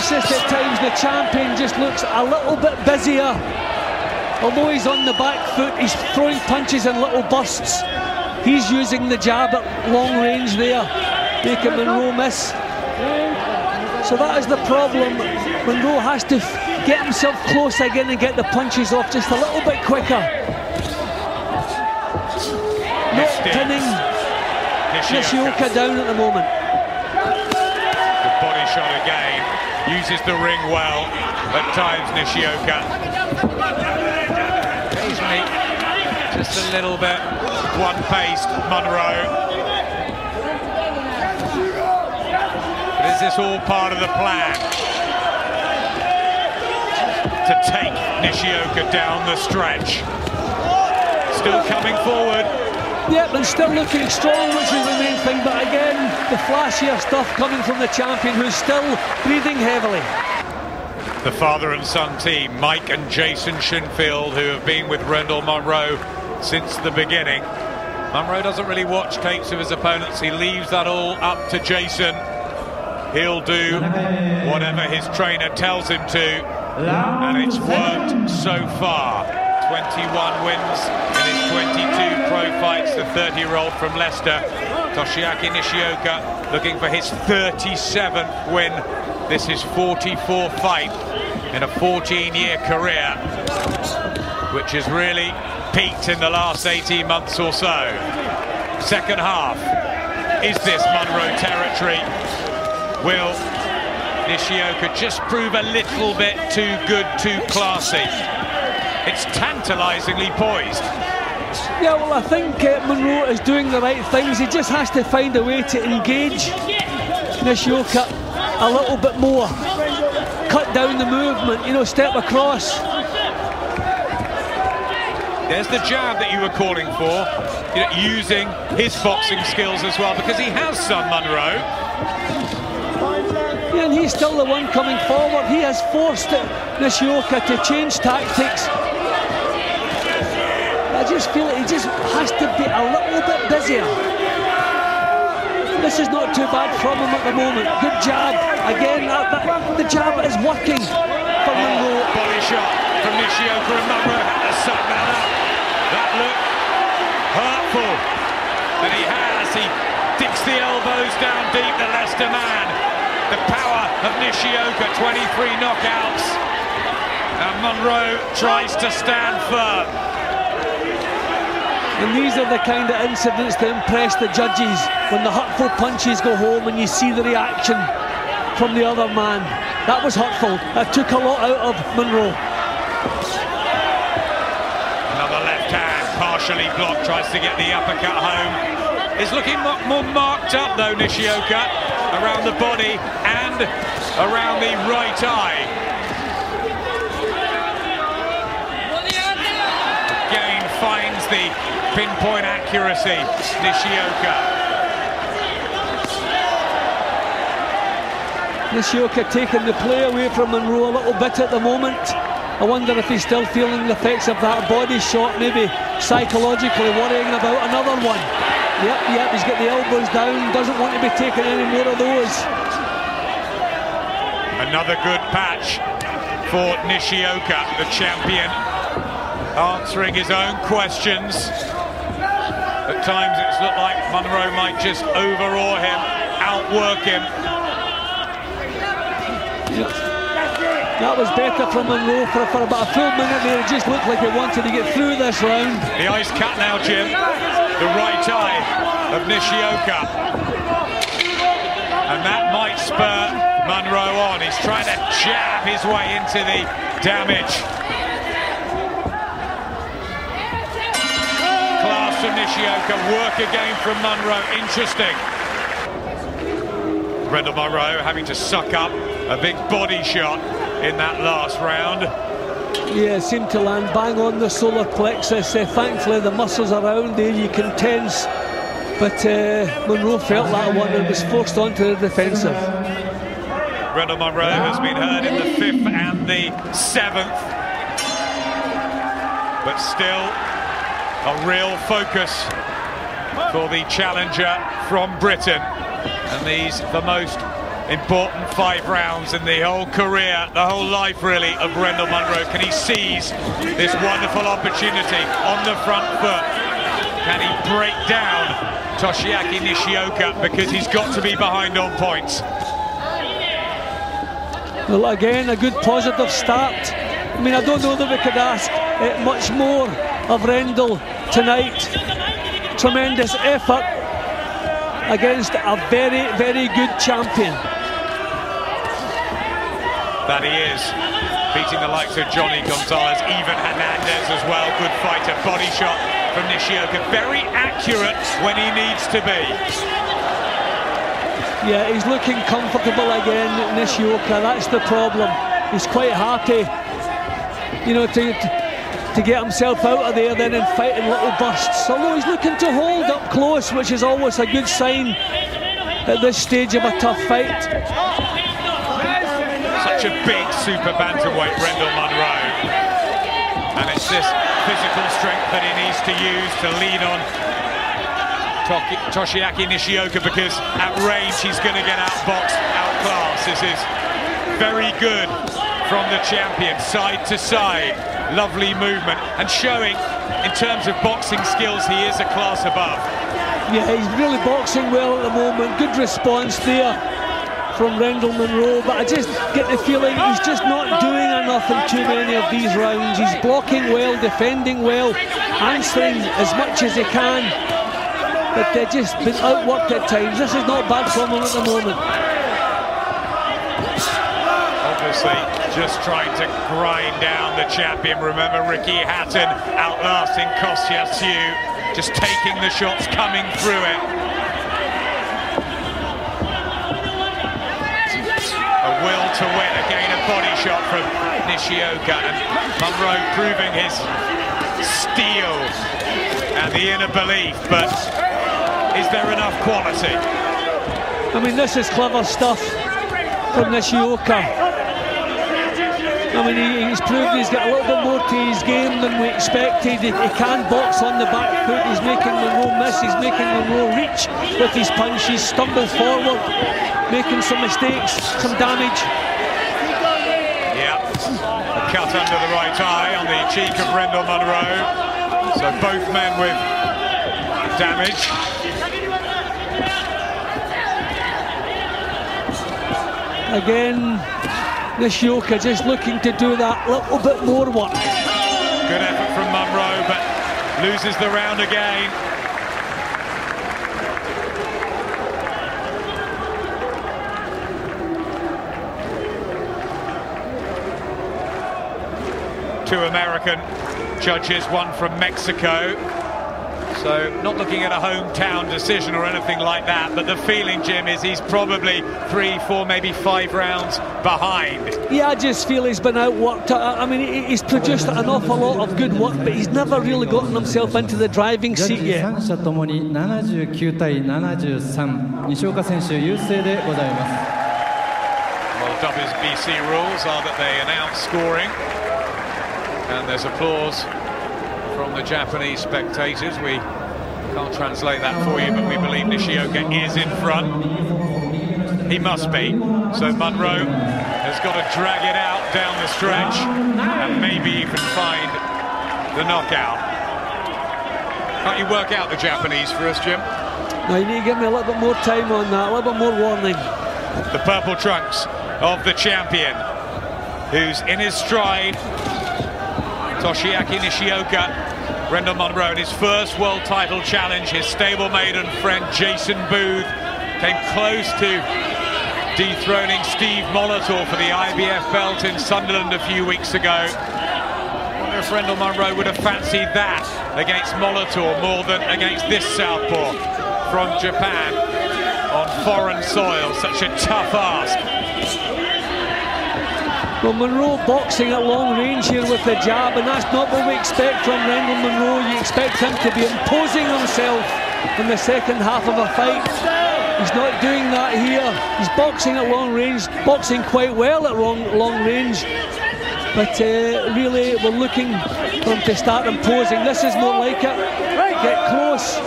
just at times the champion just looks a little bit busier. Although he's on the back foot, he's throwing punches in little bursts. He's using the jab at long range there, making Munroe miss. So that is the problem. Munroe has to get himself close again and get the punches off just a little bit quicker. Not pinning Nishioka down at the moment. The body shot again. Uses the ring well at times, Nishioka. Occasionally, just a little bit one-paced, Munroe. But is this all part of the plan? To take Nishioka down the stretch. Still coming forward. Yep, and still looking strong, which is the main thing. But again, the flashier stuff coming from the champion, who's still breathing heavily. The father and son team, Mike and Jason Shinfield, who have been with Rendall Munroe since the beginning. Munroe doesn't really watch tapes of his opponents. He leaves that all up to Jason. He'll do whatever his trainer tells him to, and it's worked so far. 21 wins in his 22 pro fights. The 30-year-old from Leicester, Toshiaki Nishioka, looking for his 37th win. This is 44th fight in a 14-year career, which has really peaked in the last 18 months or so. Second half, is this Munroe territory? Will Nishioka just prove a little bit too good, too classy? It's tantalisingly poised. Yeah, well, I think Munroe is doing the right things. He just has to find a way to engage Nishioka a little bit more. Cut down the movement, you know, step across. There's the jab that you were calling for, you know, using his boxing skills as well, because he has some, Munroe. Yeah, and he's still the one coming forward. He has forced Nishioka to change tactics. I just feel he just has to be a little bit busier. This is not too bad from him at the moment. Good jab. Again, the jab is working for Munroe. Body shot from Nishioka, and Munroe had to suck that up. That looked hurtful. But he digs the elbows down deep, the Leicester man. The power of Nishioka, 23 knockouts. And Munroe tries to stand firm. And these are the kind of incidents that impress the judges, when the hurtful punches go home and you see the reaction from the other man. That was hurtful. That took a lot out of Munroe. Another left hand, partially blocked, tries to get the uppercut home. Is looking more marked up though, Nishioka, around the body and around the right eye. Again, finds the pinpoint accuracy, Nishioka. Nishioka taking the play away from Munroe a little bit at the moment. I wonder if he's still feeling the effects of that body shot, maybe psychologically worrying about another one. Yep, he's got the elbows down, doesn't want to be taking any more of those. Another good patch for Nishioka, the champion, answering his own questions. At times it's looked like Munroe might just overawe him, outwork him. That was better from Munroe for about a full minute there. It just looked like he wanted to get through this round. The eye's cut now, Jim. The right eye of Nishioka. And that might spur Munroe on. He's trying to jab his way into the damage. Class from Nishioka, work again from Munroe. Interesting. Rendall Munroe having to suck up a big body shot in that last round. Yeah, it seemed to land bang on the solar plexus. Thankfully the muscles around there you can tense, but Munroe felt that one and was forced onto the defensive. Rendall Munroe has been hurt in the 5th and the 7th, but still a real focus for the challenger from Britain. And these the most important 5 rounds in the whole career, the whole life really of Rendall Munroe. Can he seize this wonderful opportunity on the front foot? Can he break down Toshiaki Nishioka, because he's got to be behind on points? Well, again, a good positive start. I mean, I don't know that we could ask much more of Rendall tonight. Tremendous effort against a very, very good champion. That he is, beating the likes of Johnny Gonzalez, even Hernandez as well. Good fighter, body shot from Nishioka. Very accurate when he needs to be. Yeah, he's looking comfortable again, Nishioka. That's the problem. He's quite happy, you know, to get himself out of there then and fight in little bursts. Although he's looking to hold up close, which is always a good sign at this stage of a tough fight. Such a big super bantamweight, Rendall Munroe. And it's this physical strength that he needs to use to lean on Toshiaki Nishioka, because at range he's going to get outboxed, outclassed. This is very good from the champion, side to side. Lovely movement, and showing in terms of boxing skills he is a class above. Yeah, he's really boxing well at the moment. Good response there from Rendall Munroe, but I just get the feeling he's just not doing enough in too many of these rounds. He's blocking well, defending well, answering as much as he can, but they've just been outworked at times. This is not bad for him at the moment. Obviously just trying to grind down the champion. Remember Ricky Hatton outlasting Kostya, just taking the shots, coming through it. A will to win, again a body shot from Nishioka, and Munroe proving his steel and the inner belief, but is there enough quality? I mean, this is clever stuff from Nishioka. I mean, he's proved he's got a little bit more to his game than we expected. He can box on the back foot. He's making Munroe miss. He's making Munroe reach with his punches, stumble forward, making some mistakes, some damage. Yeah, a cut under the right eye on the cheek of Rendall Munroe. So both men with damage. Again, Nishioka just looking to do that little bit more work. Good effort from Munroe, but loses the round again. Two American judges, one from Mexico. So not looking at a hometown decision or anything like that, but the feeling, Jim, is he's probably 3, 4, maybe 5 rounds behind. Yeah, I just feel he's been outworked. I mean, he's produced an awful lot of good work, but he's never really gotten himself into the driving seat yet. Well, WBC rules are that they announce scoring, and there's applause from the Japanese spectators. We can't translate that for you, but we believe Nishioka is in front. He must be. So Munroe has got to drag it out down the stretch and maybe even find the knockout. Can't you work out the Japanese for us, Jim? No, you need to give me a little bit more time on that, a little bit more warning. The purple trunks of the champion, who's in his stride. Toshiaki Nishioka, Rendall Munroe in his first world title challenge. His stablemate and friend Jason Booth came close to dethroning Steve Molitor for the IBF belt in Sunderland a few weeks ago. I wonder if Rendall Munroe would have fancied that against Molitor more than against this southpaw from Japan on foreign soil. Such a tough ask. Well, Munroe boxing at long range here with the jab, and that's not what we expect from Rendall Munroe. You expect him to be imposing himself in the second half of a fight. He's not doing that here. He's boxing at long range, boxing quite well at long range, but really we're looking for him to start imposing. This is more like it. Get close.